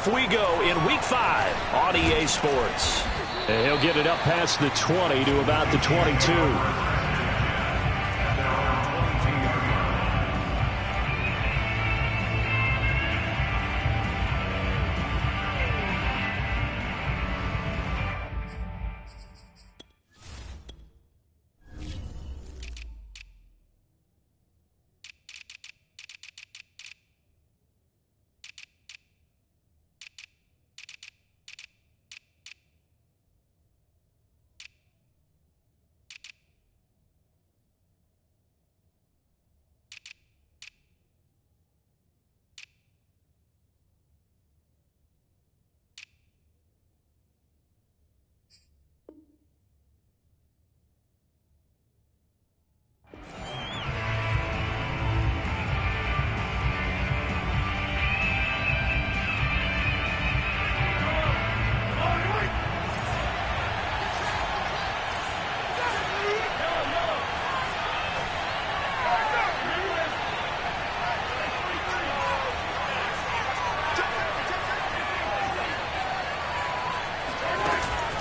off we go in Week 5 on EA Sports. And he'll get it up past the 20 to about the 22.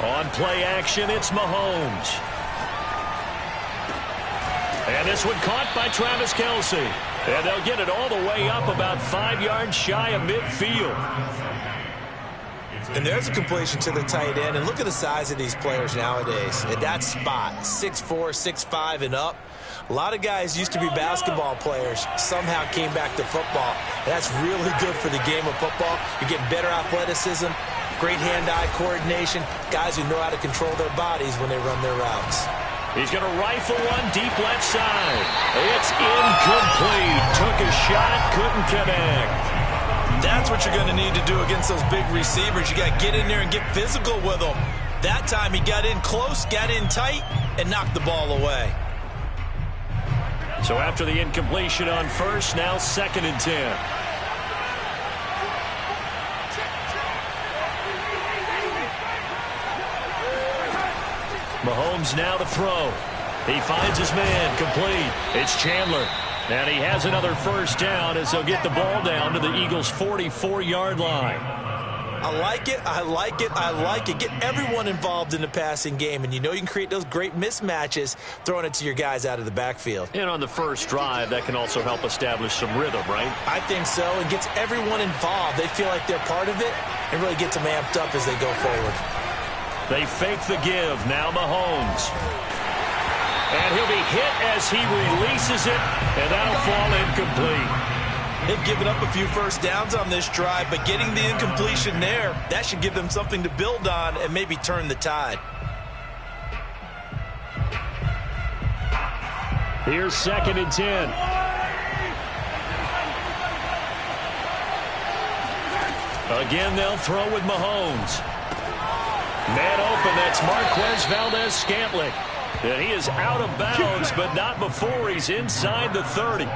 On play action, it's Mahomes. And this one caught by Travis Kelce. And they'll get it all the way up about 5 yards shy of midfield. And there's a completion to the tight end. And look at the size of these players nowadays. At that spot, 6'4", 6'5", and up. A lot of guys used to be basketball players, somehow came back to football. And that's really good for the game of football. You're getting better athleticism, great hand-eye coordination, guys who know how to control their bodies when they run their routes. He's going to rifle one deep left side. It's incomplete. Took a shot, couldn't connect. That's what you're going to need to do against those big receivers. You got to get in there and get physical with them. That time he got in close, got in tight, and knocked the ball away. So after the incompletion on first, now 2nd and 10. Mahomes now to throw. He finds his man, complete. It's Chandler. And he has another first down as they'll get the ball down to the Eagles' 44-yard line. I like it, I like it, I like it. Get everyone involved in the passing game, and you know you can create those great mismatches throwing it to your guys out of the backfield. And on the first drive, that can also help establish some rhythm, right? I think so. It gets everyone involved. They feel like they're part of it and really gets them amped up as they go forward. They fake the give. Now Mahomes. And he'll be hit as he releases it, and that'll fall incomplete. They've given up a few first downs on this drive, but getting the incompletion there, that should give them something to build on and maybe turn the tide. Here's 2nd and 10. Again, they'll throw with Mahomes. Man open, that's Marquez Valdez-Scantling. And he is out of bounds, but not before he's inside the 30.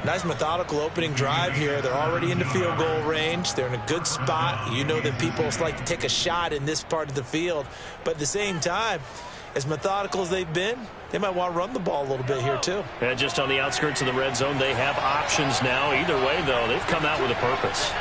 Nice methodical opening drive here. They're already in the field goal range. They're in a good spot. You know that people like to take a shot in this part of the field. But at the same time, as methodical as they've been, they might want to run the ball a little bit here too. And just on the outskirts of the red zone, they have options now. Either way, though, they've come out with a purpose.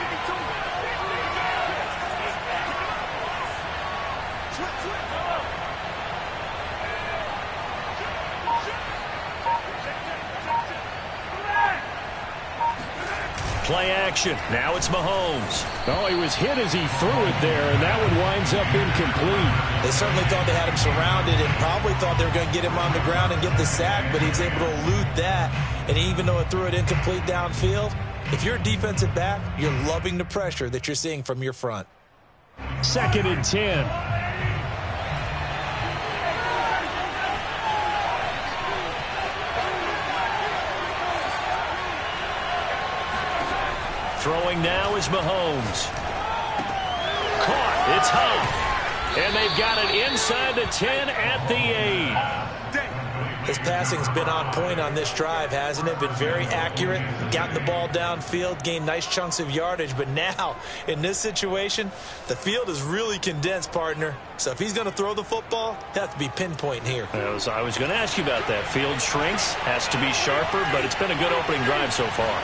Play action. Now it's Mahomes. Oh, he was hit as he threw it there, and that one winds up incomplete. They certainly thought they had him surrounded and probably thought they were going to get him on the ground and get the sack, but he was able to elude that. And even though it threw it incomplete downfield, if you're a defensive back, you're loving the pressure that you're seeing from your front. 2nd and 10. Throwing now is Mahomes. Caught. It's Hunt. And they've got it inside the 10 at the 8. His passing's been on point on this drive, hasn't it? Been very accurate, gotten the ball downfield, gained nice chunks of yardage. But now, in this situation, the field is really condensed, partner. So if he's going to throw the football, it has to be pinpoint here. I was going to ask you about that. Field shrinks, has to be sharper, but it's been a good opening drive so far.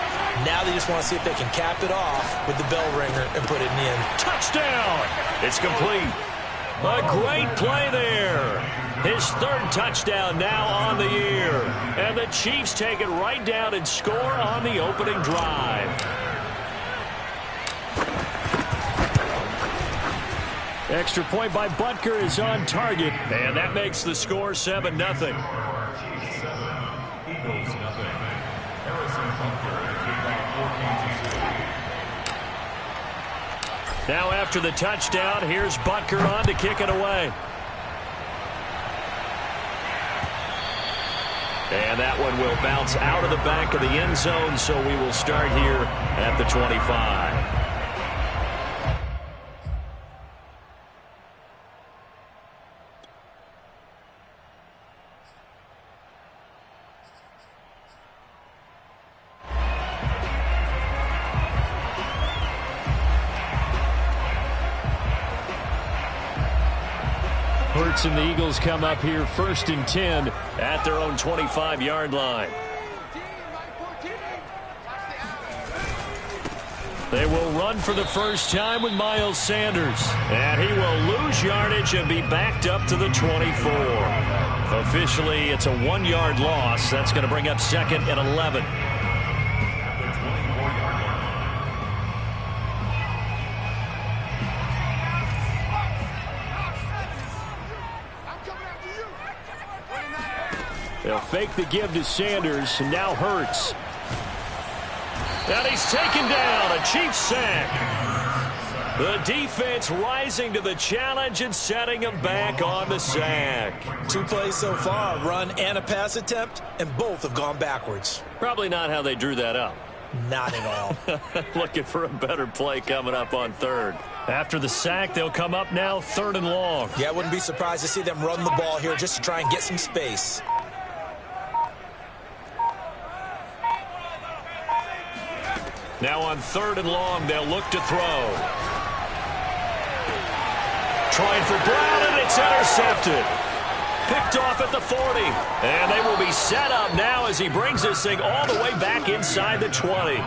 Now they just want to see if they can cap it off with the bell ringer and put it in the end. Touchdown! It's complete. A great play there. His third touchdown now on the year. And the Chiefs take it right down and score on the opening drive. Extra point by Butker is on target. And that makes the score 7-0. Now after the touchdown, here's Butker on to kick it away. And that one will bounce out of the back of the end zone, so we will start here at the 25. Hurts and the Eagles come up here 1st and 10 at their own 25-yard line. They will run for the first time with Miles Sanders. And he will lose yardage and be backed up to the 24. Officially, it's a 1-yard loss. That's going to bring up 2nd and 11. They'll fake the give to Sanders, and now Hurts. And he's taken down, a Chiefs sack. The defense rising to the challenge and setting him back on the sack. 2 plays so far, a run and a pass attempt, and both have gone backwards. Probably not how they drew that up. Not at all. Looking for a better play coming up on 3rd. After the sack, they'll come up now 3rd and long. Yeah, I wouldn't be surprised to see them run the ball here just to try and get some space. Now on 3rd and long, they'll look to throw. Trying for Brown, and it's intercepted. Picked off at the 40. And they will be set up now as he brings this thing all the way back inside the 20.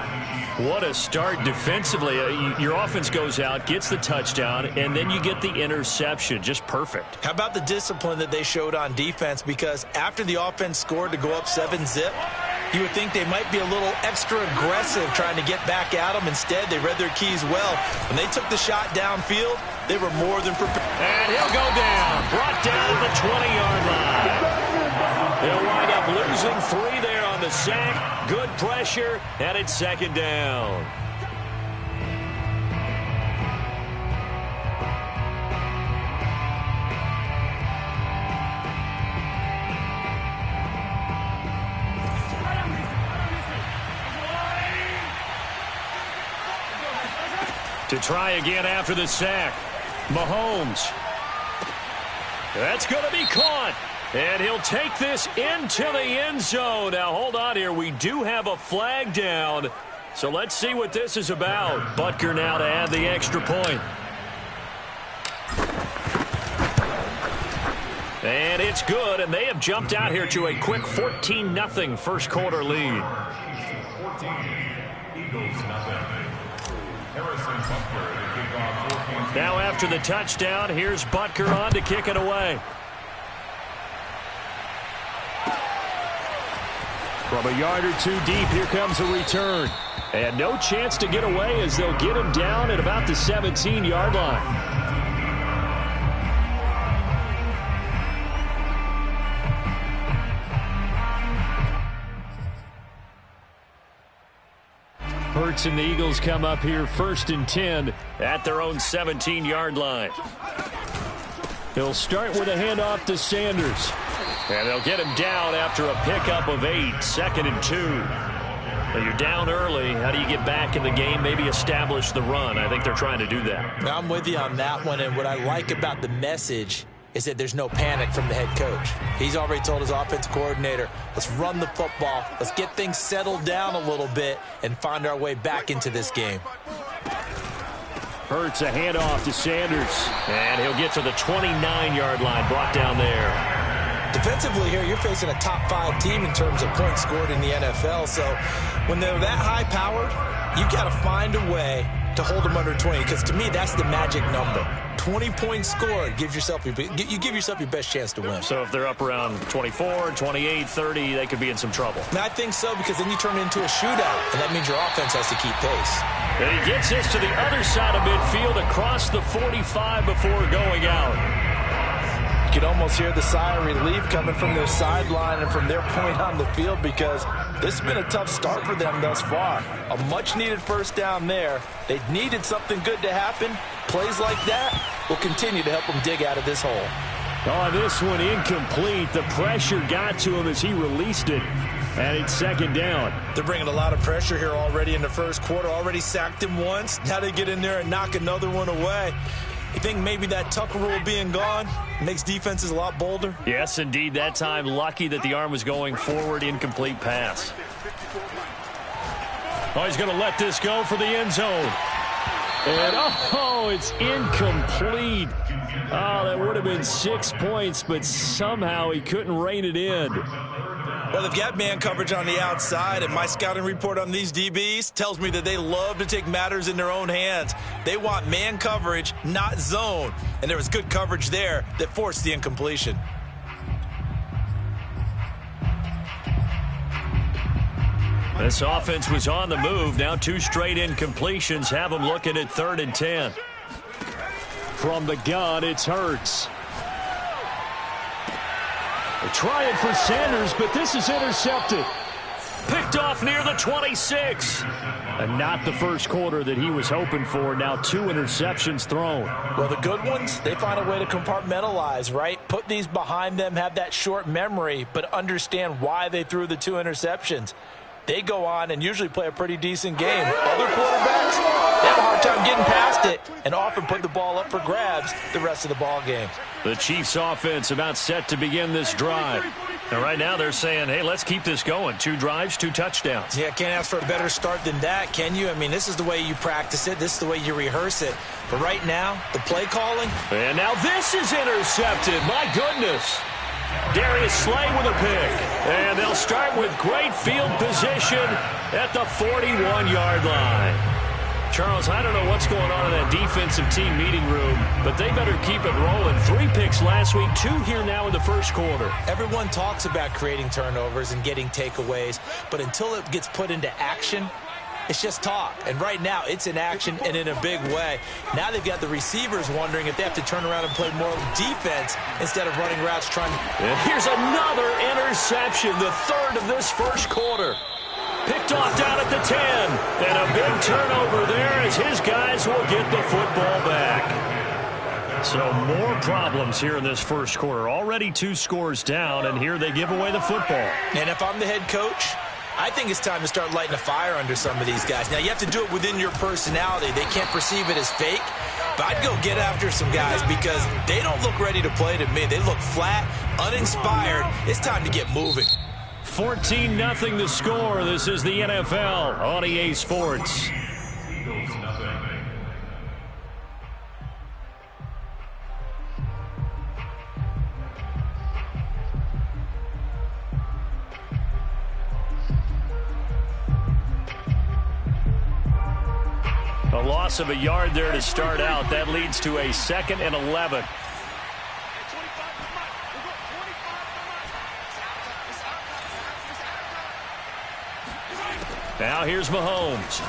What a start defensively. Your offense goes out, gets the touchdown, and then you get the interception. Just perfect. How about the discipline that they showed on defense? Because after the offense scored to go up 7-zip, you would think they might be a little extra aggressive trying to get back at them. Instead, they read their keys well. When they took the shot downfield, they were more than prepared. And he'll go down. Brought down at the 20-yard line. They'll wind up losing 3 there on the sack. Good pressure, and it's 2nd down. To try again after the sack. Mahomes. That's going to be caught. And he'll take this into the end zone. Now, hold on here. We do have a flag down. So let's see what this is about. Butker now to add the extra point. And it's good, and they have jumped out here to a quick 14-0 first quarter lead. 14, Eagles nothing. Now after the touchdown, here's Butker on to kick it away. From a yard or 2 deep, here comes a return. And no chance to get away as they'll get him down at about the 17-yard line. Hurts and the Eagles come up here 1st and 10 at their own 17-yard line. He'll start with a handoff to Sanders. And they'll get him down after a pickup of 8, 2nd and 2. Well, you're down early. How do you get back in the game, maybe establish the run? I think they're trying to do that. I'm with you on that one, and what I like about the message is that there's no panic from the head coach. He's already told his offensive coordinator, let's run the football, let's get things settled down a little bit and find our way back into this game. Hurts a handoff to Sanders. And he'll get to the 29-yard line, brought down there. Defensively here, you're facing a top 5 team in terms of points scored in the NFL. So when they're that high-powered, you've got to find a way to hold them under 20, because to me, that's the magic number. 20 points scored, you give yourself your best chance to win. So if they're up around 24, 28, 30, they could be in some trouble. And I think so, because then you turn it into a shootout, and that means your offense has to keep pace. And he gets this to the other side of midfield across the 45 before going out. You can almost hear the sigh of relief coming from their sideline and from their point on the field, because this has been a tough start for them thus far. A much-needed first down there. They needed something good to happen. Plays like that will continue to help them dig out of this hole. Oh, this one incomplete. The pressure got to him as he released it. And it's second down. They're bringing a lot of pressure here already in the first quarter. Already sacked him once. Now they get in there and knock another one away. You think maybe that Tucker rule being gone makes defenses a lot bolder? Yes, indeed. That time, lucky that the arm was going forward. Incomplete pass. Oh, he's going to let this go for the end zone. And, oh, it's incomplete. Oh, that would have been 6 points, but somehow he couldn't rein it in. Well, they've got man coverage on the outside, and my scouting report on these DBs tells me that they love to take matters in their own hands. They want man coverage, not zone. And there was good coverage there that forced the incompletion. This offense was on the move. Now 2 straight incompletions have them looking at 3rd and 10. From the gun, it's Hurts. They're trying for Sanders, but this is intercepted. Picked off near the 26. And not the first quarter that he was hoping for. Now 2 interceptions thrown. Well, the good ones, they find a way to compartmentalize, right? Put these behind them, have that short memory, but understand why they threw the 2 interceptions. They go on and usually play a pretty decent game. Other quarterbacks, they have a hard time getting past it and often put the ball up for grabs the rest of the ball game. The Chiefs offense about set to begin this drive. And right now they're saying, hey, let's keep this going. 2 drives, 2 touchdowns. Yeah, can't ask for a better start than that, can you? I mean, this is the way you practice it. This is the way you rehearse it. But right now, the play calling. And now this is intercepted. My goodness. Darius Slay with a pick. And they'll start with great field position at the 41-yard line. Charles, I don't know what's going on in that defensive team meeting room, but they better keep it rolling. 3 picks last week, 2 here now in the first quarter. Everyone talks about creating turnovers and getting takeaways, but until it gets put into action, it's just talk. And right now, it's in action and in a big way. Now they've got the receivers wondering if they have to turn around and play more defense instead of running routes trying to... And here's another interception, the 3rd of this first quarter. Picked off down at the 10. And a big turnover there as his guys will get the football back. So more problems here in this first quarter. Already 2 scores down, and here they give away the football. And if I'm the head coach, I think it's time to start lighting a fire under some of these guys. Now, you have to do it within your personality. They can't perceive it as fake. But I'd go get after some guys because they don't look ready to play to me. They look flat, uninspired. It's time to get moving. 14-0 the score. This is the NFL on EA Sports. A loss of a yard there to start out. That leads to a 2nd and 11. Now here's Mahomes.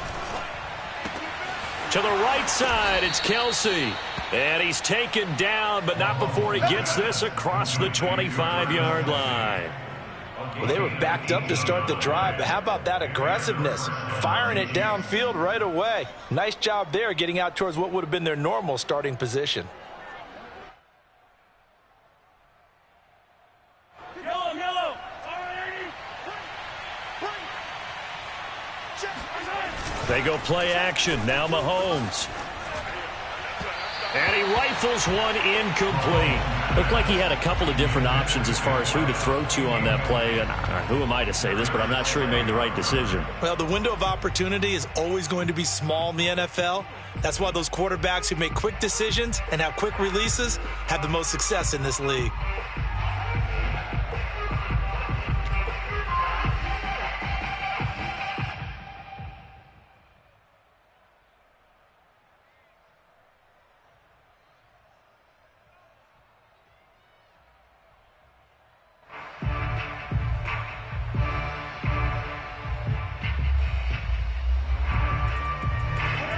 To the right side, it's Kelsey. And he's taken down, but not before he gets this across the 25-yard line. Well, they were backed up to start the drive, but how about that aggressiveness? Firing it downfield right away. Nice job there getting out towards what would have been their normal starting position. They go play action. Now Mahomes. And he rifles one incomplete. Looked like he had a couple of different options as far as who to throw to on that play. And who am I to say this, but I'm not sure he made the right decision. Well, the window of opportunity is always going to be small in the NFL. That's why those quarterbacks who make quick decisions and have quick releases have the most success in this league.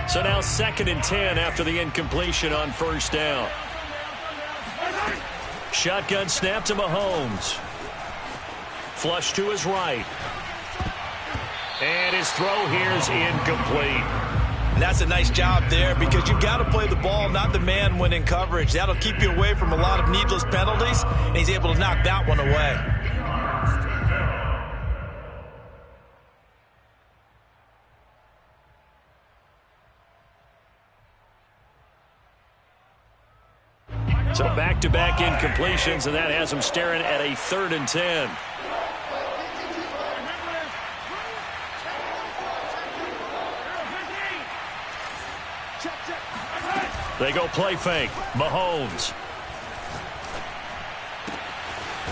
So now 2nd and 10 after the incompletion on first down. Shotgun snap to Mahomes. Flush to his right. And his throw here is incomplete. And that's a nice job there because you've got to play the ball, not the man when in coverage. That'll keep you away from a lot of needless penalties, and he's able to knock that one away. So back-to-back incompletions, and that has him staring at a 3rd and 10. They go play fake. Mahomes.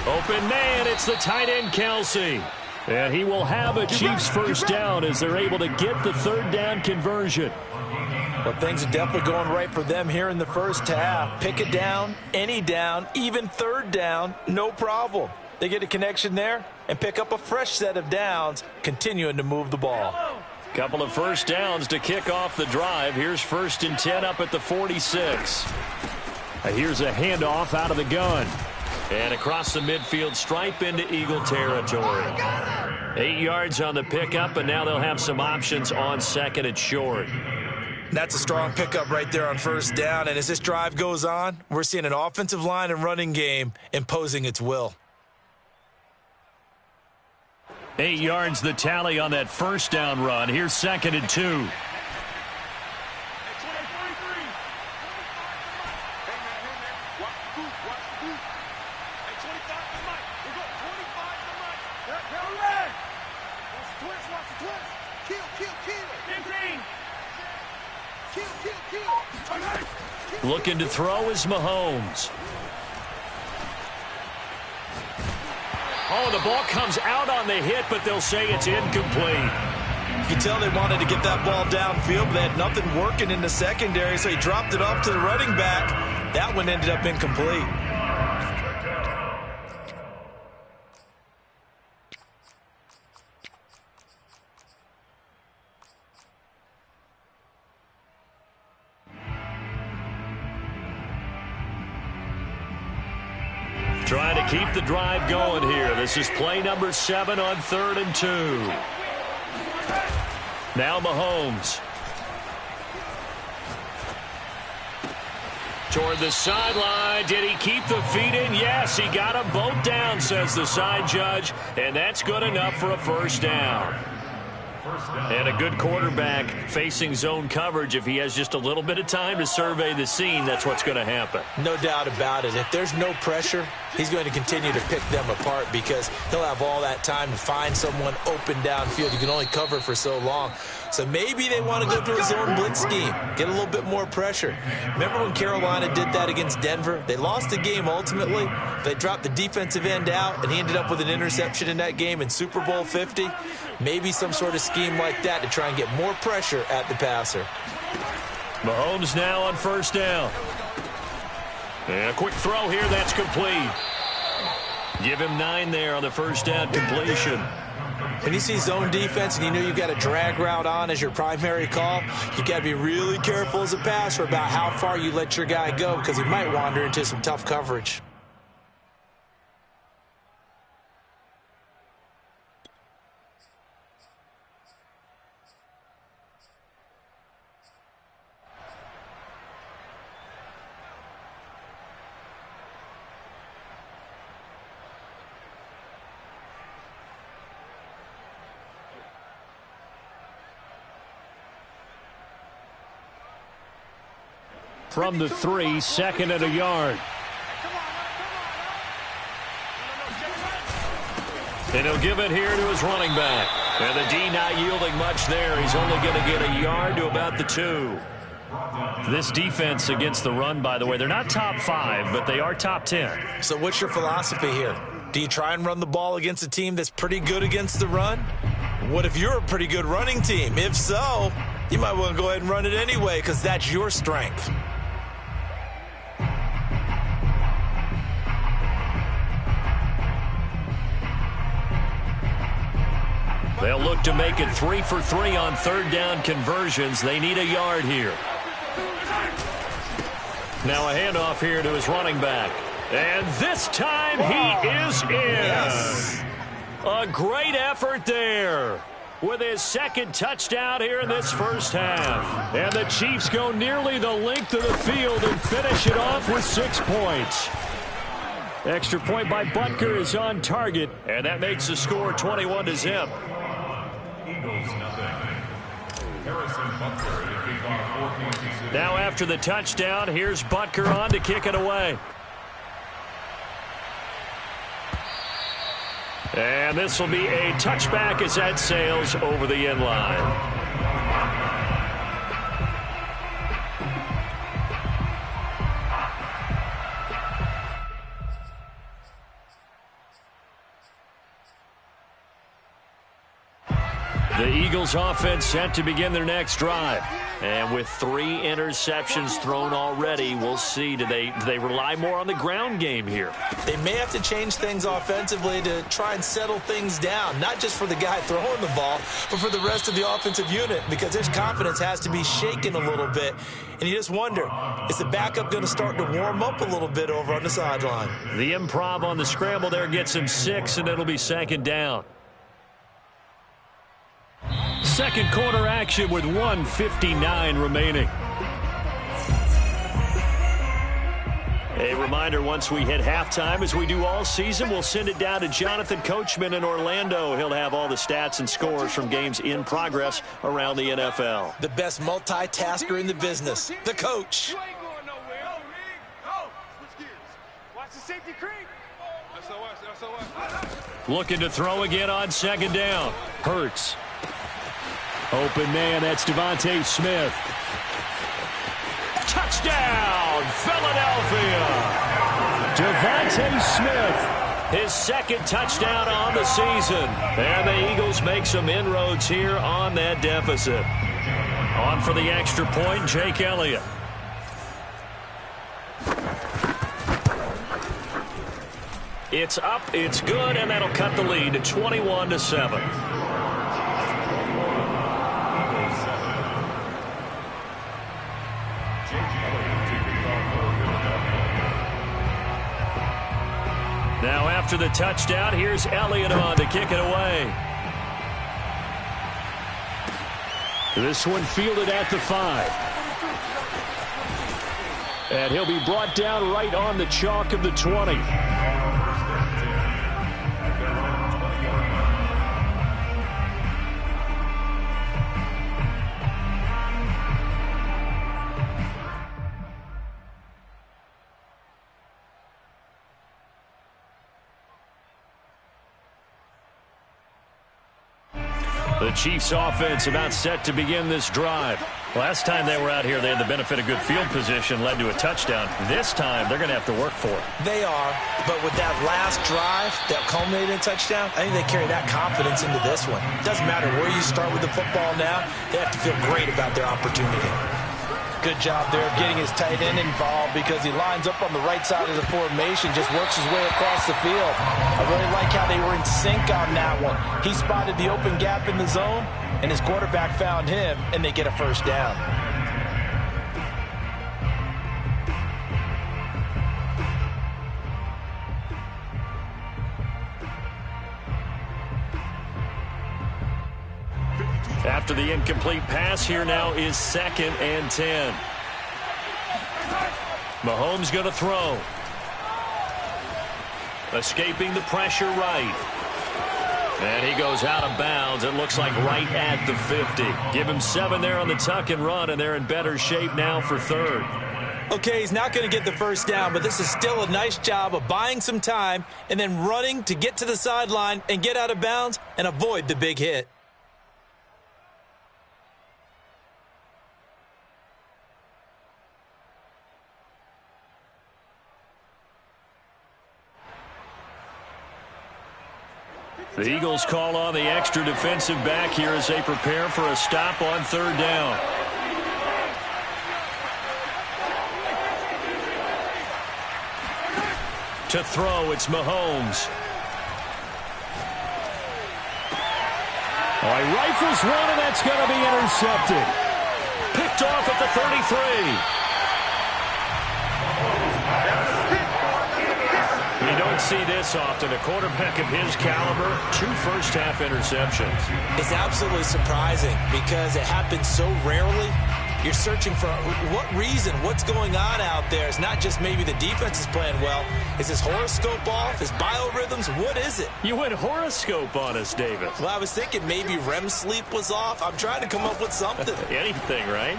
Open man, it's the tight end, Kelsey. And he will have a Chiefs first down as they're able to get the 3rd down conversion. Well, things are definitely going right for them here in the first half. Pick it down, any down, even 3rd down, no problem. They get a connection there and pick up a fresh set of downs, continuing to move the ball. Couple of first downs to kick off the drive. Here's 1st and 10 up at the 46. Here's a handoff out of the gun. And across the midfield stripe into Eagle territory. 8 yards on the pickup, and now they'll have some options on 2nd and short. That's a strong pickup right there on 1st down. And as this drive goes on, we're seeing an offensive line and running game imposing its will. 8 yards the tally on that 1st down run. Here's 2nd and 2. Looking to throw is Mahomes. Oh, the ball comes out on the hit, but they'll say it's incomplete. You can tell they wanted to get that ball downfield, but they had nothing working in the secondary, so he dropped it off to the running back. That one ended up incomplete. Trying to keep the drive going here. This is play number 7 on 3rd and 2. Now Mahomes. Toward the sideline. Did he keep the feet in? Yes, he got them both down, says the side judge. And that's good enough for a first down. And a good quarterback facing zone coverage. If he has just a little bit of time to survey the scene, that's what's going to happen. No doubt about it. If there's no pressure, he's going to continue to pick them apart because he'll have all that time to find someone open downfield. You can only cover for so long. So maybe they want to go to a zone blitz scheme, get a little bit more pressure. Remember when Carolina did that against Denver? They lost the game ultimately. They dropped the defensive end out, and he ended up with an interception in that game in Super Bowl 50. Maybe some sort of scheme like that to try and get more pressure at the passer. Mahomes now on 1st down. And a quick throw here, that's complete. Give him 9 there on the 1st down completion. When you see zone defense and you know you've got a drag route on as your primary call, you got to be really careful as a passer about how far you let your guy go because he might wander into some tough coverage. from the 3, 2nd and a yard. And he'll give it here to his running back. And the D not yielding much there. He's only going to get a yard to about the 2. This defense against the run, by the way, they're not top 5, but they are top 10. So what's your philosophy here? Do you try and run the ball against a team that's pretty good against the run? What if you're a pretty good running team? If so, you might want to go ahead and run it anyway because that's your strength. They'll look to make it 3 for 3 on 3rd down conversions. They need a yard here. Now a handoff here to his running back. And this time he is in. Yes. A great effort there with his 2nd touchdown here in this first half. And the Chiefs go nearly the length of the field and finish it off with 6 points. Extra point by Butker is on target, and that makes the score 21-0. Now after the touchdown, here's Butker on to kick it away. And this will be a touchback as that sails over the end line. The Eagles offense set to begin their next drive. And with 3 interceptions thrown already, we'll see. Do they rely more on the ground game here? They may have to change things offensively to try and settle things down, not just for the guy throwing the ball, but for the rest of the offensive unit, because his confidence has to be shaken a little bit. And you just wonder, is the backup going to start to warm up a little bit over on the sideline? The improv on the scramble there gets him 6, and it'll be 2nd down. Second quarter action with 1:59 remaining. A reminder, once we hit halftime, as we do all season, we'll send it down to Jonathan Coachman in Orlando. He'll have all the stats and scores from games in progress around the NFL. The best multitasker in the business, the coach. Looking to throw again on 2nd down. Hurts. Open man, that's Devontae Smith. Touchdown, Philadelphia! Devontae Smith, his 2nd touchdown on the season. And the Eagles make some inroads here on that deficit. On for the extra point, Jake Elliott. It's up, it's good, and that'll cut the lead to 21-7. Now after the touchdown, here's Elliott on to kick it away. This one fielded at the 5. And he'll be brought down right on the chalk of the 20. The Chiefs offense about set to begin this drive. Last time they were out here, they had the benefit of good field position, led to a touchdown. This time, they're going to have to work for it. They are, but with that last drive that culminated in a touchdown, I think they carry that confidence into this one. It doesn't matter where you start with the football now, they have to feel great about their opportunity. Good job there of getting his tight end involved because he lines up on the right side of the formation, just works his way across the field. I really like how they were in sync on that one. He spotted the open gap in the zone, and his quarterback found him, and they get a first down. After the incomplete pass, here now is 2nd and 10. Mahomes going to throw. Escaping the pressure right. And he goes out of bounds. It looks like right at the 50. Give him 7 there on the tuck and run, and they're in better shape now for 3rd. Okay, he's not going to get the first down, but this is still a nice job of buying some time and then running to get to the sideline and get out of bounds and avoid the big hit. The Eagles call on the extra defensive back here as they prepare for a stop on third down. To throw, it's Mahomes. Oh, he rifles one, and that's going to be intercepted. Picked off at the 33. You don't see this often. A quarterback of his caliber, 2 first-half interceptions. It's absolutely surprising because it happens so rarely. You're searching for what reason, what's going on out there. It's not just maybe the defense is playing well. Is his horoscope off? His biorhythms? What is it? You went horoscope on us, David. Well, I was thinking maybe REM sleep was off. I'm trying to come up with something. Anything, right?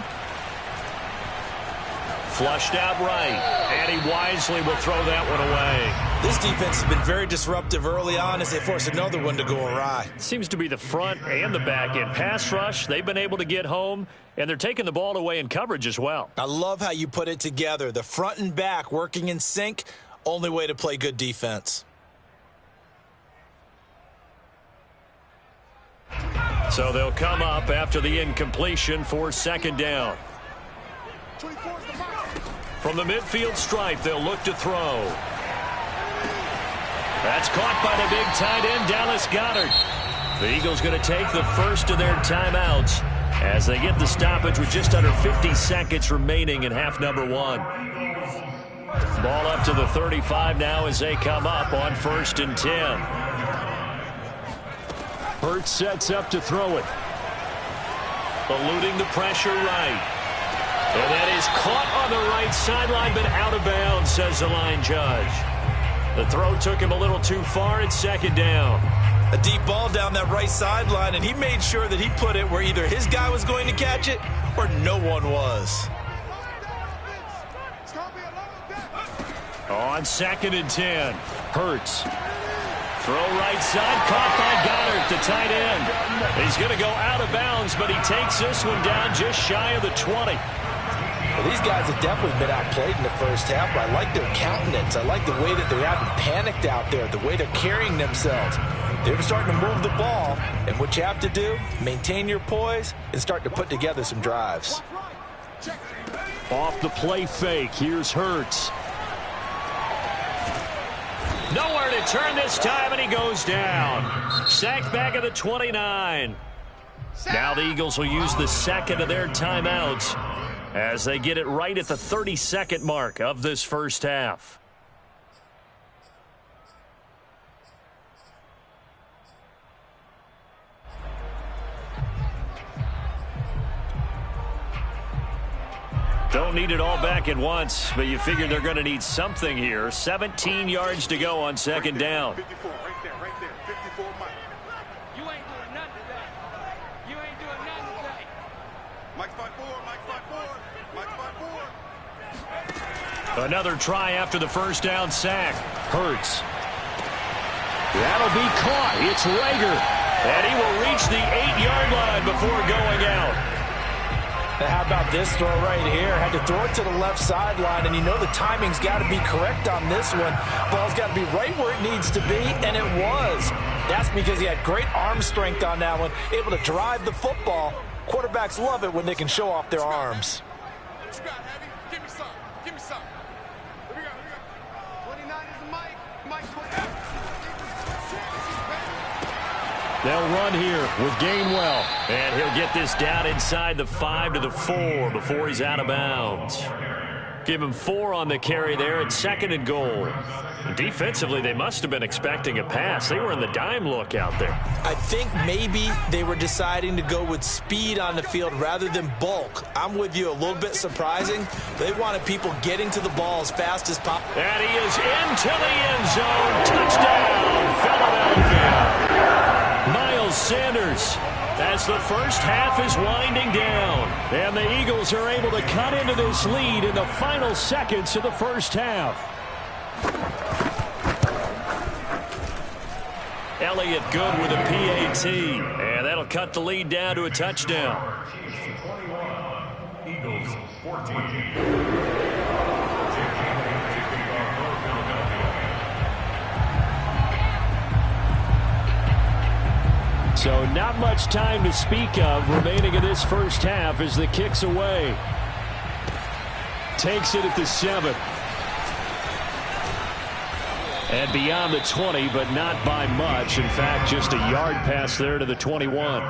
Flushed out right, and he wisely will throw that one away. This defense has been very disruptive early on as they force another one to go awry. Seems to be the front and the back end. Pass rush, they've been able to get home, and they're taking the ball away in coverage as well. I love how you put it together. The front and back working in sync, only way to play good defense. So they'll come up after the incompletion for second down. From the midfield stripe, they'll look to throw. That's caught by the big tight end, Dallas Goedert. The Eagles going to take the first of their timeouts as they get the stoppage with just under 50 seconds remaining in half number 1. Ball up to the 35 now as they come up on 1st and 10. Hurts sets up to throw it. Eluding the pressure right. And that is caught on the right sideline, but out of bounds, says the line judge. The throw took him a little too far. It's second down. A deep ball down that right sideline, and he made sure that he put it where either his guy was going to catch it or no one was. On 2nd and 10, Hurts. Throw right side, caught by Goedert, the tight end. He's going to go out of bounds, but he takes this one down just shy of the 20. Well, these guys have definitely been outplayed in the first half, but I like their countenance. I like the way that they haven't panicked out there, the way they're carrying themselves. They're starting to move the ball, and what you have to do, maintain your poise and start to put together some drives. Off the play fake, here's Hurts. Nowhere to turn this time, and he goes down. Sacked back at the 29. Now the Eagles will use the second of their timeouts as they get it right at the 32nd mark of this first half. Don't need it all back at once, but you figure they're going to need something here. 17 yards to go on second down. 54, right there, 54, Mike. You ain't doing nothing today. You ain't doing nothing today. Mike's 5-4, Mike's 5-4. Another try after the first down sack. Hurts. That'll be caught. It's Rager. And he will reach the 8-yard line before going out. Now, how about this throw right here? Had to throw it to the left sideline, and you know the timing's got to be correct on this one. Ball's got to be right where it needs to be, and it was. That's because he had great arm strength on that one, able to drive the football. Quarterbacks love it when they can show off their arms. What you got, Heavy? Give me some. Give me some. Here we go. 29 is the Mike. Mike 29. They'll run here with Gainwell. And he'll get this down inside the 5 to the 4 before he's out of bounds. Give him 4 on the carry there at 2nd and goal. Defensively, they must have been expecting a pass. They were in the dime look out there. I think maybe they were deciding to go with speed on the field rather than bulk. I'm with you, a little bit surprising. They wanted people getting to the ball as fast as possible. And he is into the end zone. Touchdown, Philadelphia. Miles Sanders. As the first half is winding down. And the Eagles are able to cut into this lead in the final seconds of the first half. Elliott good with a PAT. And that'll cut the lead down to a touchdown. Eagles 14. So not much time to speak of remaining in this first half as the kick's away. Takes it at the 7. And beyond the 20, but not by much. In fact, just a yard pass there to the 21.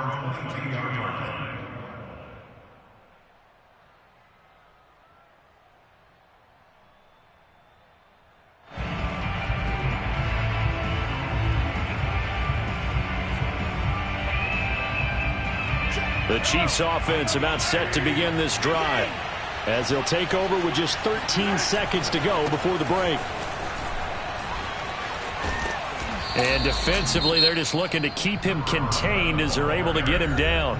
The Chiefs offense about set to begin this drive as they'll take over with just 13 seconds to go before the break. And defensively, they're just looking to keep him contained as they're able to get him down.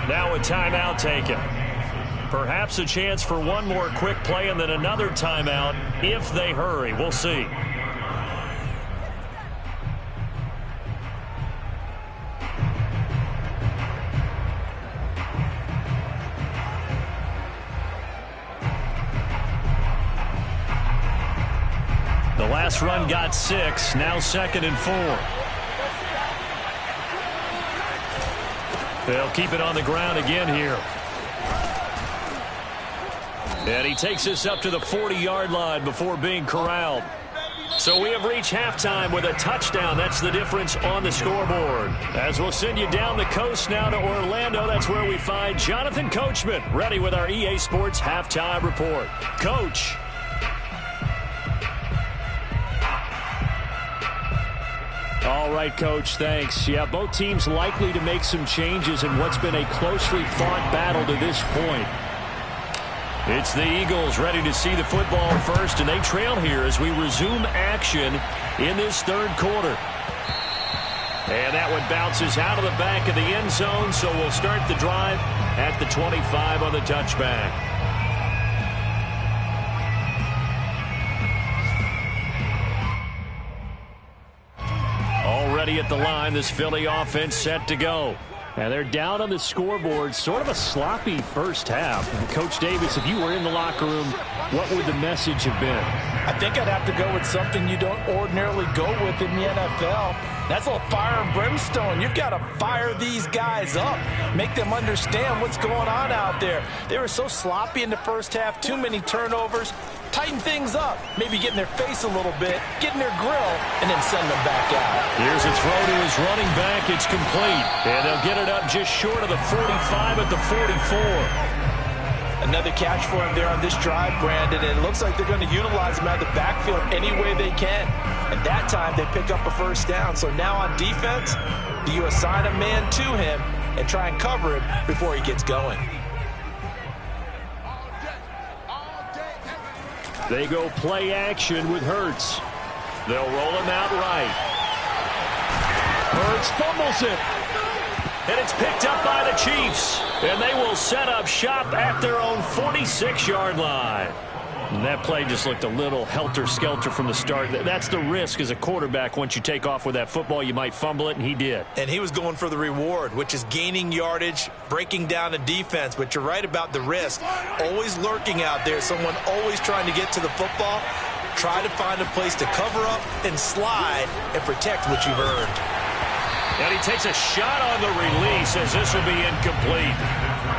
Now a timeout taken. Perhaps a chance for one more quick play and then another timeout if they hurry. We'll see. The last run got 6, now 2nd and 4. They'll keep it on the ground again here. And he takes us up to the 40-yard line before being corralled. So we have reached halftime with a touchdown. That's the difference on the scoreboard. As we'll send you down the coast now to Orlando, that's where we find Jonathan Coachman, ready with our EA Sports Halftime Report. Coach. All right, Coach, thanks. Yeah, both teams likely to make some changes in what's been a closely fought battle to this point. It's the Eagles ready to see the football first, and they trail here as we resume action in this third quarter. And that one bounces out of the back of the end zone, so we'll start the drive at the 25 on the touchback. Already at the line, this Philly offense set to go. And they're down on the scoreboard, sort of a sloppy first half. And Coach Davis, if you were in the locker room, what would the message have been? I think I'd have to go with something you don't ordinarily go with in the NFL. That's a little fire and brimstone. You've got to fire these guys up, make them understand what's going on out there. They were so sloppy in the first half, too many turnovers. Tighten things up, maybe get in their face a little bit, get in their grill, and then send them back out. Here's a throw to his running back. It's complete. And they'll get it up just short of the 45 at the 44. Another catch for him there on this drive, Brandon, and it looks like they're going to utilize him out of the backfield any way they can. And that time they pick up a first down. So now on defense, do you assign a man to him and try and cover him before he gets going? They go play action with Hurts. They'll roll him out right. Hurts fumbles it. And it's picked up by the Chiefs. And they will set up shop at their own 46-yard line. And that play just looked a little helter-skelter from the start. That's the risk as a quarterback. Once you take off with that football, you might fumble it, and he did. And he was going for the reward, which is gaining yardage, breaking down the defense. But you're right about the risk. Always lurking out there, someone always trying to get to the football. Try to find a place to cover up and slide and protect what you've earned. And he takes a shot on the release as this will be incomplete.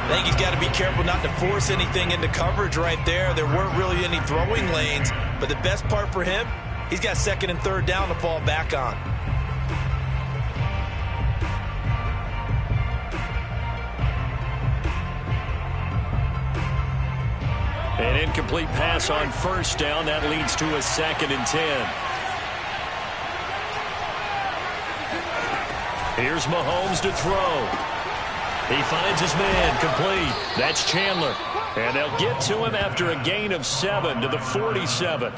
I think he's got to be careful not to force anything into coverage right there. There weren't really any throwing lanes, but the best part for him, he's got 2nd and 3rd down to fall back on. An incomplete pass on 1st down. That leads to a 2nd and 10. Here's Mahomes to throw. He finds his man complete. That's Chandler. And they'll get to him after a gain of 7 to the 47.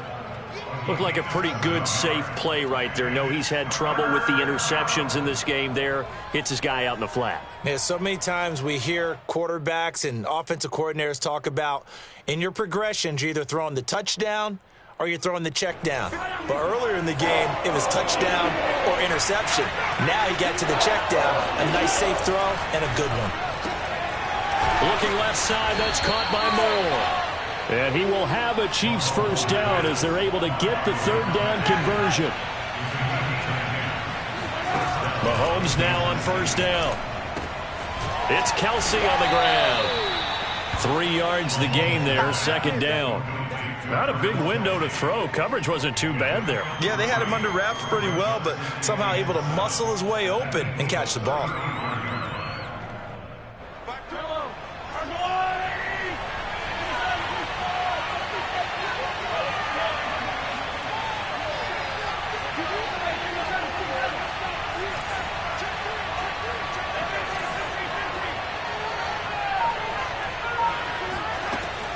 Looked like a pretty good, safe play right there. No, he's had trouble with the interceptions in this game there. Hits his guy out in the flat. Yeah, so many times we hear quarterbacks and offensive coordinators talk about in your progressions, you're either throwing the touchdown or you're throwing the check down. But earlier in the game, it was touchdown or interception. Now he got to the check down, a nice safe throw and a good one. Looking left side, that's caught by Moore. And he will have a Chiefs first down as they're able to get the third down conversion. Mahomes now on first down. It's Kelsey on the ground. 3 yards the gain there, second down. Not a big window to throw. Coverage wasn't too bad there. Yeah, they had him under wraps pretty well, but somehow able to muscle his way open and catch the ball.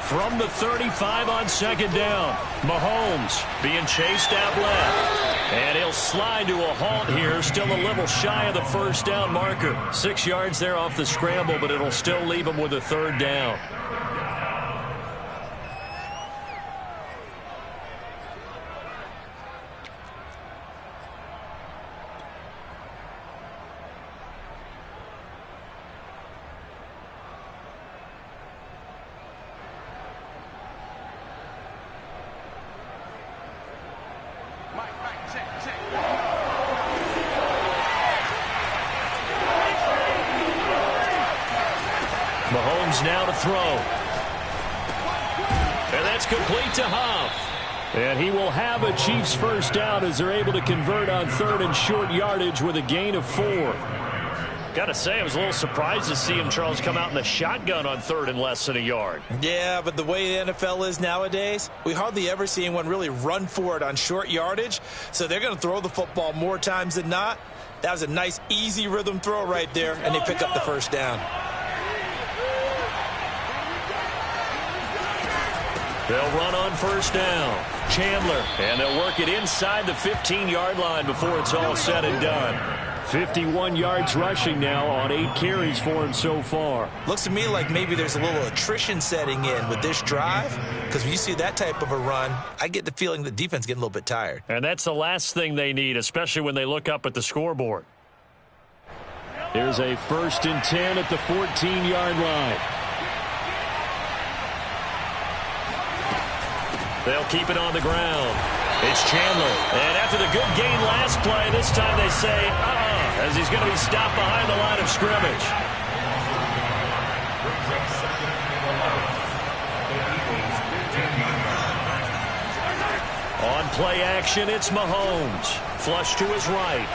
From the 35 on second down, Mahomes being chased out left. And he'll slide to a halt here, still a little shy of the first down marker. 6 yards there off the scramble, but it'll still leave him with a third down. Mahomes now to throw. And that's complete to Huff. And he will have a Chiefs first down as they're able to convert on third and short yardage with a gain of 4. Got to say, I was a little surprised to see him, Charles, come out in the shotgun on third and less than a yard. Yeah, but the way the NFL is nowadays, we hardly ever see anyone really run for it on short yardage. So they're going to throw the football more times than not. That was a nice, easy rhythm throw right there, and they pick up the first down. They'll run on first down. Chandler, and they'll work it inside the 15-yard line before it's all said and done. 51 yards rushing now on 8 carries for him so far. Looks to me like maybe there's a little attrition setting in with this drive, because when you see that type of a run, I get the feeling the defense getting a little bit tired. And that's the last thing they need, especially when they look up at the scoreboard. Here's a 1st and 10 at the 14-yard line. They'll keep it on the ground. It's Chandler. And after the good gain last play, this time they say, as he's going to be stopped behind the line of scrimmage. On play action, it's Mahomes. Flush to his right.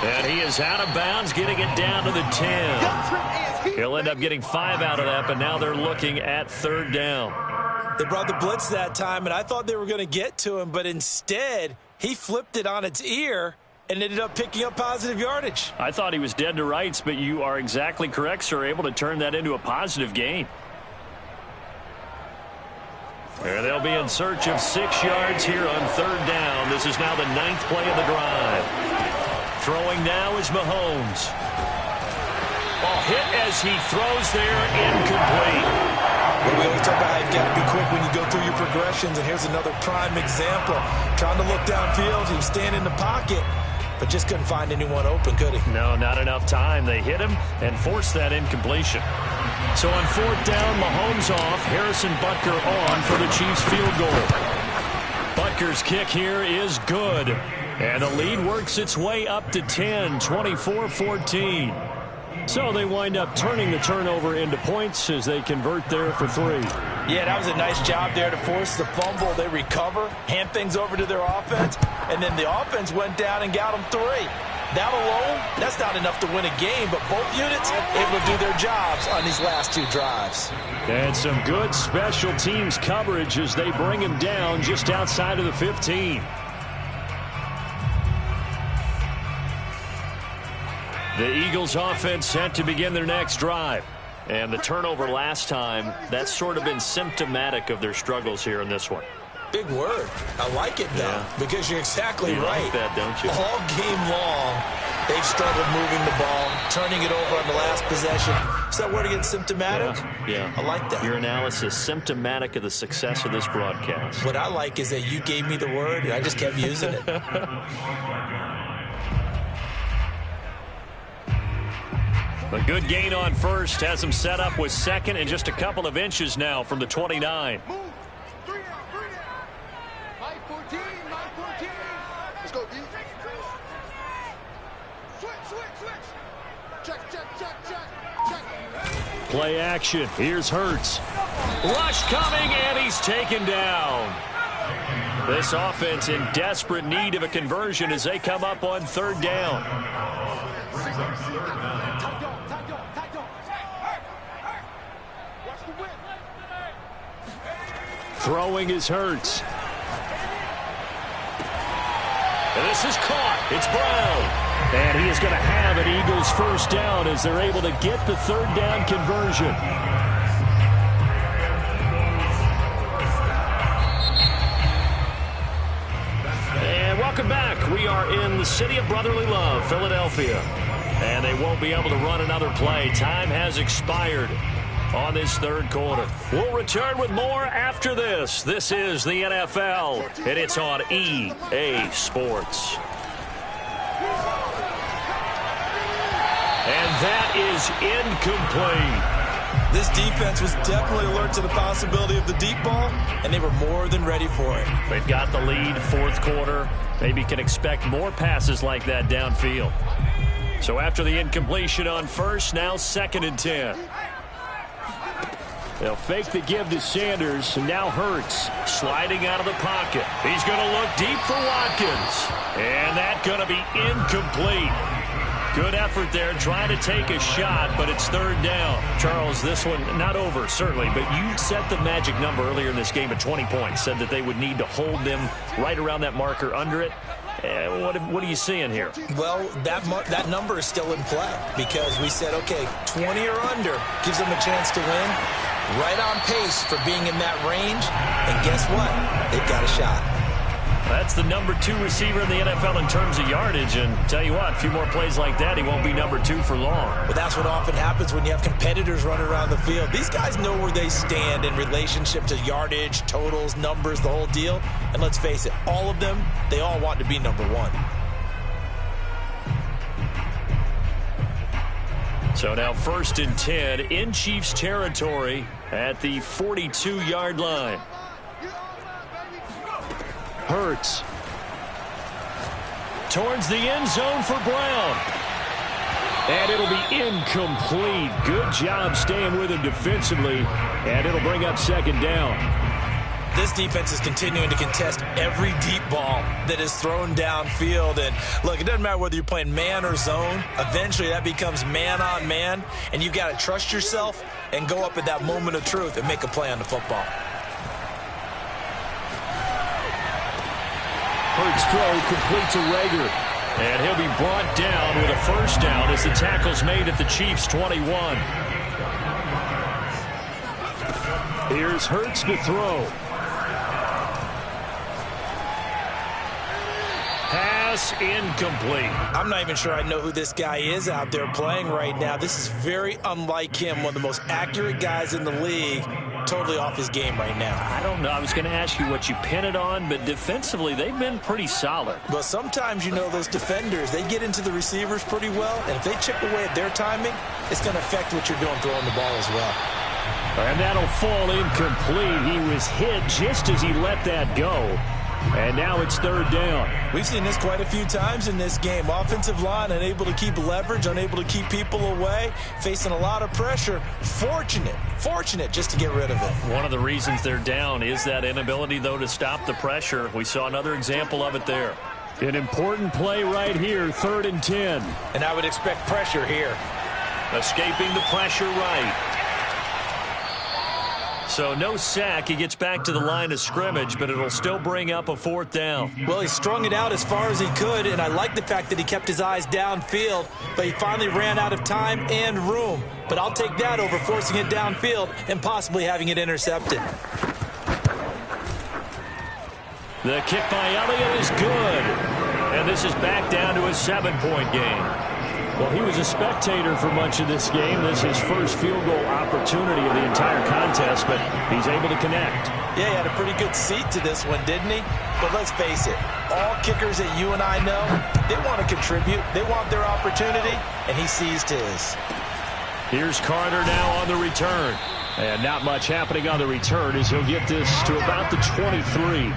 And he is out of bounds, getting it down to the 10. He'll end up getting 5 out of that, but now they're looking at third down. They brought the blitz that time, and I thought they were going to get to him, but instead, he flipped it on its ear and ended up picking up positive yardage. I thought he was dead to rights, but you are exactly correct, sir, able to turn that into a positive gain. There they'll be in search of 6 yards here on third down. This is now the 9th play of the drive. Throwing now is Mahomes. Ball hit as he throws there, incomplete. Well, we always talk about how you've got to be quick when you go through your progressions, and here's another prime example. Trying to look downfield, he was standing in the pocket, but just couldn't find anyone open, could he? No, not enough time. They hit him and forced that incompletion. So on fourth down, Mahomes off, Harrison Butker on for the Chiefs field goal. Butker's kick here is good, and the lead works its way up to 10, 24-14. So they wind up turning the turnover into points as they convert there for 3. Yeah, that was a nice job there to force the fumble. They recover, hand things over to their offense, and then the offense went down and got them 3. That alone, that's not enough to win a game, but both units able to do their jobs on these last 2 drives. And some good special teams coverage as they bring him down just outside of the 15. The Eagles offense set to begin their next drive. And the turnover last time, that's sort of been symptomatic of their struggles here in this one. Big word. I like it, though, because you're exactly right. Like that, don't you? All game long, they've struggled moving the ball, turning it over on the last possession. Is that word again, symptomatic? Yeah. I like that. Your analysis, symptomatic of the success of this broadcast. What I like is that you gave me the word, and I just kept using it. A good gain on first has him set up with second and just a couple of inches now from the 29. Move. 3 out. Mike 14. Let's go, D. Switch. Check. Play action. Here's Hurts. Rush coming, and he's taken down. This offense in desperate need of a conversion as they come up on third down. Throwing is Hurts. And this is caught. It's Brown. And he is going to have an Eagles first down as they're able to get the third down conversion. And welcome back. We are in the city of brotherly love, Philadelphia. And they won't be able to run another play. Time has expired on this third quarter. We'll return with more after this. This is the NFL, and it's on EA Sports. And that is incomplete. This defense was definitely alert to the possibility of the deep ball, and they were more than ready for it. They've got the lead, fourth quarter. Maybe can expect more passes like that downfield. So after the incompletion on first, now 2nd and 10. They'll fake the give to Sanders, and now Hurts sliding out of the pocket. He's going to look deep for Watkins, and that's going to be incomplete. Good effort there, trying to take a shot, but it's third down. Charles, this one not over, certainly, but you set the magic number earlier in this game at 20 points, said that they would need to hold them right around that marker under it. What are you seeing here? Well, that number is still in play because we said, okay, 20 or under gives them a chance to win. Right on pace for being in that range. And guess what? They've got a shot. That's the number 2 receiver in the NFL in terms of yardage. And tell you what, a few more plays like that, he won't be number 2 for long. Well, that's what often happens when you have competitors running around the field. These guys know where they stand in relationship to yardage, totals, numbers, the whole deal. And let's face it, all of them, they all want to be number 1. So now 1st and 10 in Chiefs territory at the 42-yard line. Hurts towards the end zone for Brown. And it'll be incomplete. Good job staying with him defensively. And it'll bring up 2nd down. This defense is continuing to contest every deep ball that is thrown downfield. And look, it doesn't matter whether you're playing man or zone. Eventually that becomes man on man. And you've got to trust yourself and go up at that moment of truth and make a play on the football. Hurts throw complete to Rager. And he'll be brought down with a first down as the tackle's made at the Chiefs' 21. Here's Hurts to throw. Pass incomplete. I'm not even sure I know who this guy is out there playing right now. This is very unlike him, one of the most accurate guys in the league. Totally off his game right now. I don't know. I was going to ask you what you pin it on, but defensively, they've been pretty solid. But sometimes, you know, those defenders, they get into the receivers pretty well, and if they chip away at their timing, it's going to affect what you're doing throwing the ball as well. And that'll fall incomplete. He was hit just as he let that go. And now it's third down. We've seen this quite a few times in this game. Offensive line unable to keep leverage, unable to keep people away, facing a lot of pressure. Fortunate just to get rid of it. One of the reasons they're down is that inability, though, to stop the pressure. We saw another example of it there. An important play right here, 3rd and 10. And I would expect pressure here. Escaping the pressure right. So no sack. He gets back to the line of scrimmage, but it'll still bring up a 4th down. Well, he strung it out as far as he could, and I like the fact that he kept his eyes downfield, but he finally ran out of time and room. But I'll take that over forcing it downfield and possibly having it intercepted. The kick by Elliott is good. And this is back down to a 7-point game. Well, he was a spectator for much of this game. This is his first field goal opportunity of the entire contest, but he's able to connect. Yeah, he had a pretty good seat to this one, didn't he? But let's face it, all kickers that you and I know, they want to contribute. They want their opportunity, and he seized his. Here's Carter now on the return. And not much happening on the return as he'll get this to about the 23.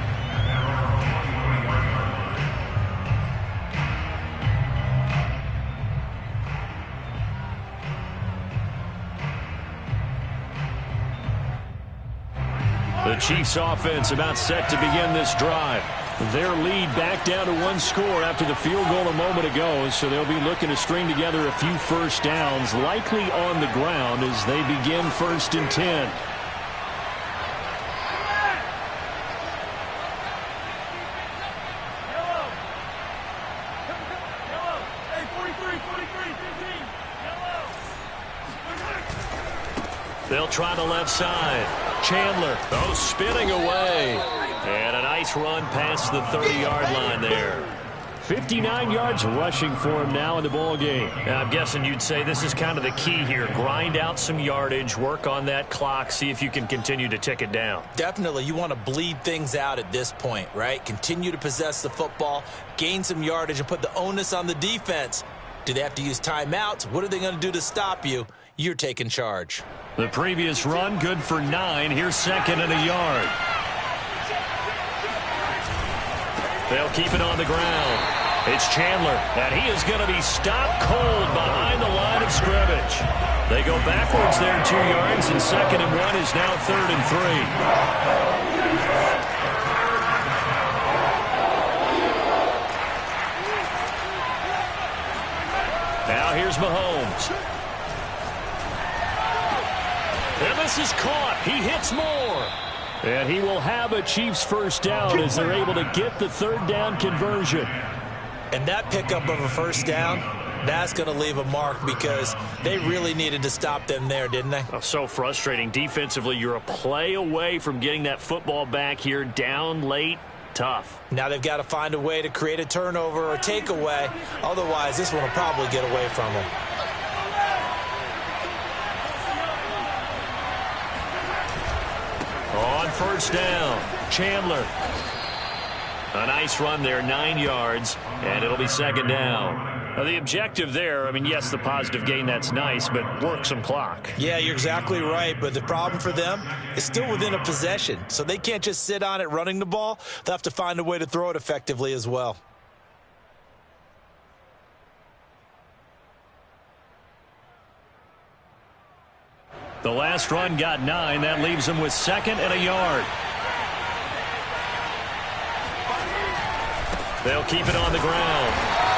The Chiefs offense about set to begin this drive. Their lead back down to 1 score after the field goal a moment ago, so they'll be looking to string together a few first downs, likely on the ground as they begin 1st and 10. They'll try the left side. Chandler, spinning away. And a nice run past the 30-yard line there. 59 yards rushing for him now in the ball game. I'm guessing you'd say this is kind of the key here. Grind out some yardage, work on that clock, see if you can continue to tick it down. Definitely, you want to bleed things out at this point, right? Continue to possess the football, gain some yardage, and put the onus on the defense. Do they have to use timeouts? What are they going to do to stop you? You're taking charge. The previous run, good for 9. Here's 2nd and a yard. They'll keep it on the ground. It's Chandler, and he is going to be stopped cold behind the line of scrimmage. They go backwards there 2 yards, and 2nd and 1 is now 3rd and 3. Now here's Mahomes. And this is caught. He hits more. And he will have a Chiefs first down as they're able to get the 3rd down conversion. And that pickup of a first down, that's going to leave a mark because they really needed to stop them there, didn't they? Oh, so frustrating. Defensively, you're a play away from getting that football back here down late. Tough. Now they've got to find a way to create a turnover or takeaway. Otherwise, this one will probably get away from them. On first down, Chandler. A nice run there, 9 yards, and it'll be 2nd down. Now the objective there, I mean, yes, the positive gain, that's nice, but work some clock. Yeah, you're exactly right, but the problem for them is still within a possession, so they can't just sit on it running the ball. They'll have to find a way to throw it effectively as well. The last run got 9. That leaves them with 2nd and a yard. They'll keep it on the ground.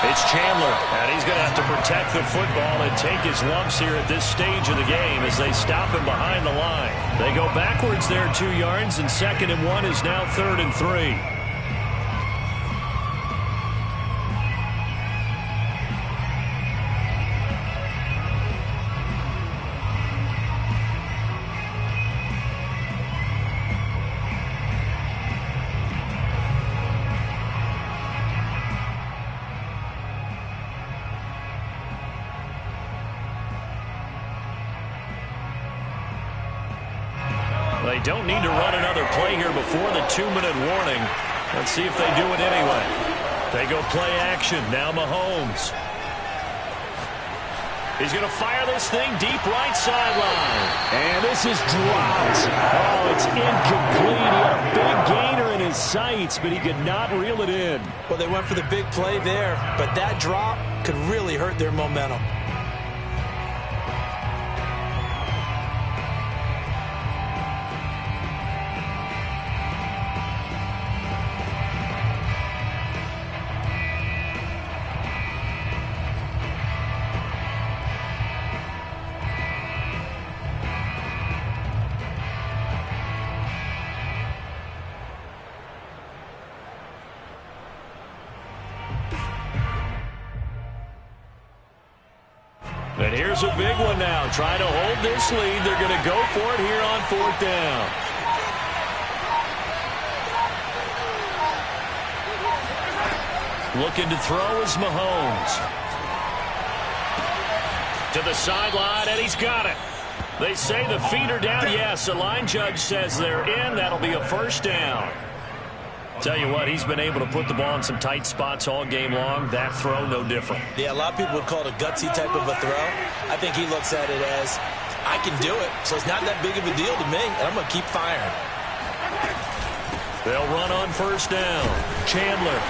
It's Chandler, and he's going to have to protect the football and take his lumps here at this stage of the game as they stop him behind the line. They go backwards there 2 yards, and 2nd and 1 is now 3rd and 3. They don't need to run another play here before the 2-minute warning. Let's see if they do it anyway. They go play action. Now Mahomes. He's going to fire this thing deep right sideline. And this is dropped. Oh, it's incomplete. He had a big gainer in his sights, but he could not reel it in. Well, they went for the big play there, but that drop could really hurt their momentum. And here's a big one now. Trying to hold this lead. They're going to go for it here on 4th down. Looking to throw is Mahomes. To the sideline, and he's got it. They say the feet are down. Yes, the line judge says they're in. That'll be a first down. Tell you what, he's been able to put the ball in some tight spots all game long. That throw, no different. Yeah, a lot of people would call it a gutsy type of a throw. I think he looks at it as, I can do it, so it's not that big of a deal to me, and I'm going to keep firing. They'll run on first down. Chandler.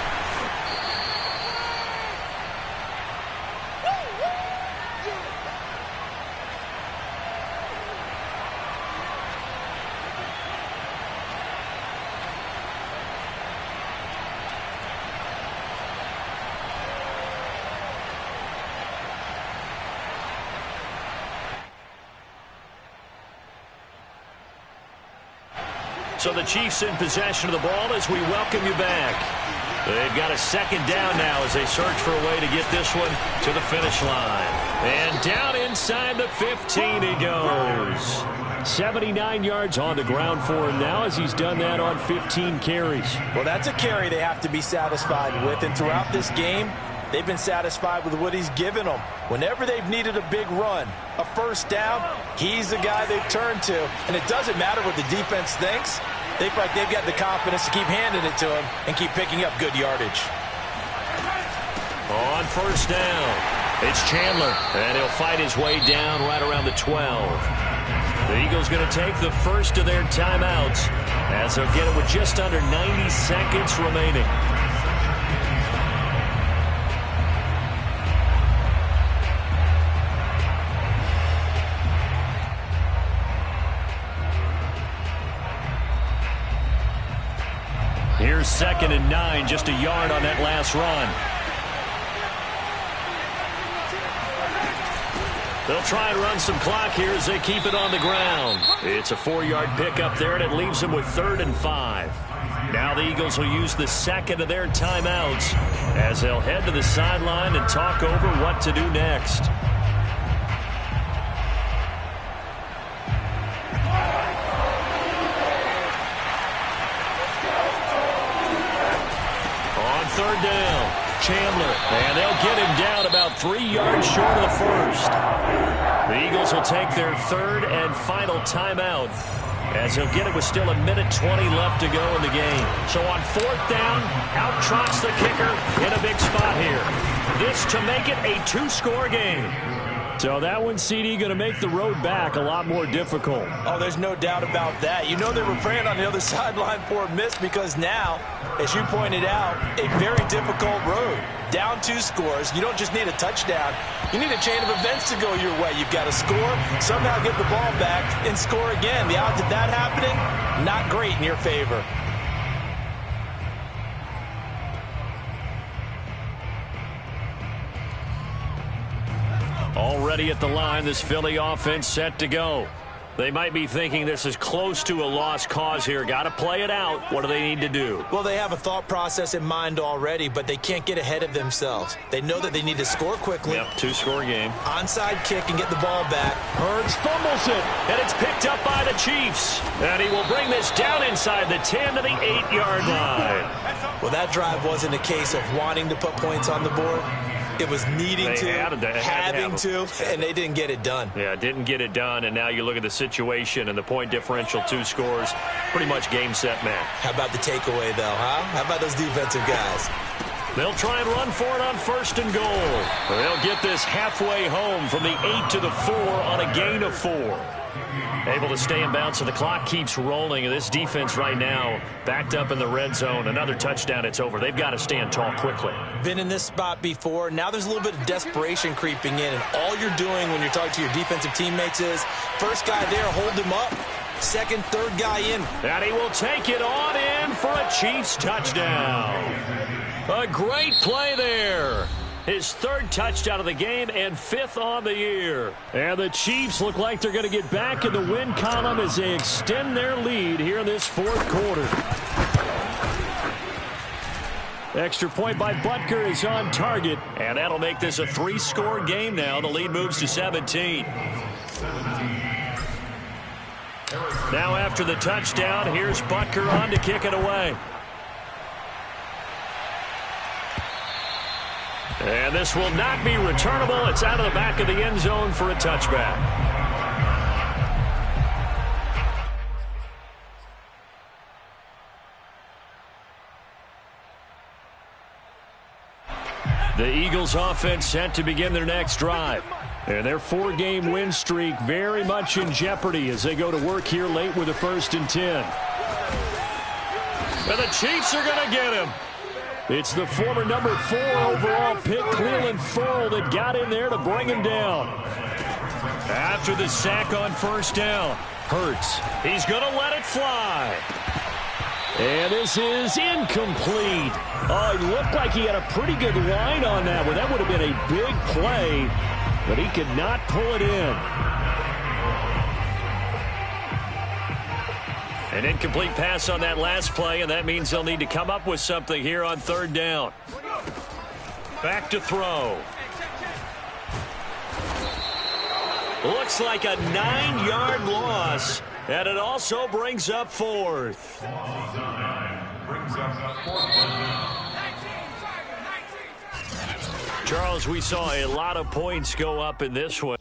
So the Chiefs in possession of the ball as we welcome you back. They've got a second down now as they search for a way to get this one to the finish line. And down inside the 15 he goes. 79 yards on the ground for him now as he's done that on 15 carries. Well, that's a carry they have to be satisfied with. And throughout this game, they've been satisfied with what he's given them. Whenever they've needed a big run, a first down, he's the guy they've turned to. And it doesn't matter what the defense thinks. They feel like they've got the confidence to keep handing it to him and keep picking up good yardage. On first down, it's Chandler, and he'll fight his way down right around the 12. The Eagles going to take the first of their timeouts as they'll get it with just under 90 seconds remaining. Here's 2nd and 9, just a yard on that last run. They'll try and run some clock here as they keep it on the ground. It's a 4-yard pickup there, and it leaves them with 3rd and 5. Now the Eagles will use the second of their timeouts as they'll head to the sideline and talk over what to do next. Third down, Chandler, and they'll get him down about 3 yards short of the first. The Eagles will take their 3rd and final timeout as they'll get it with still 1:20 left to go in the game. So on 4th down, out trots the kicker in a big spot here. This to make it a 2-score game. So that one, CD, going to make the road back a lot more difficult. Oh, there's no doubt about that. You know they were praying on the other sideline for a miss because now, as you pointed out, a very difficult road. Down 2 scores. You don't just need a touchdown. You need a chain of events to go your way. You've got to score, somehow get the ball back, and score again. The odds of that happening, not great in your favor. Already at the line, this Philly offense set to go. They might be thinking this is close to a lost cause here. Got to play it out. What do they need to do? Well, they have a thought process in mind already, but they can't get ahead of themselves. They know that they need to score quickly. Yep, 2-score game. Onside kick and get the ball back. Hurts fumbles it, and it's picked up by the Chiefs. And he will bring this down inside the 10 to the 8-yard line. Well, that drive wasn't a case of wanting to put points on the board. It was needing to, having to, and they didn't get it done. Yeah, didn't get it done, and now you look at the situation and the point differential, 2 scores, pretty much game, set, match. How about the takeaway, though, huh? How about those defensive guys? They'll try and run for it on 1st and goal. They'll get this halfway home from the 8 to the 4 on a gain of 4. Able to stay in bounds, so the clock keeps rolling. And this defense right now backed up in the red zone. Another touchdown, it's over. They've got to stand tall quickly. Been in this spot before. Now there's a little bit of desperation creeping in. And all you're doing when you're talking to your defensive teammates is first guy there, hold him up. Second, third guy in. And he will take it on in for a Chiefs touchdown. A great play there. His 3rd touchdown of the game and 5th on the year. And the Chiefs look like they're going to get back in the win column as they extend their lead here in this 4th quarter. Extra point by Butker is on target. And that'll make this a 3-score game now. The lead moves to 17. Now after the touchdown, here's Butker on to kick it away. And this will not be returnable. It's out of the back of the end zone for a touchback. The Eagles offense set to begin their next drive. And their 4-game win streak very much in jeopardy as they go to work here late with a 1st and 10. And the Chiefs are going to get him. It's the former number 4 overall pick, Cleveland Ferrell, that got in there to bring him down. After the sack on 1st down, Hurts. He's going to let it fly. And this is incomplete. Oh, he looked like he had a pretty good line on that one. That would have been a big play, but he could not pull it in. An incomplete pass on that last play, and that means they'll need to come up with something here on 3rd down. Back to throw. Looks like a 9-yard loss, and it also brings up 4th. Charles, we saw a lot of points go up in this one.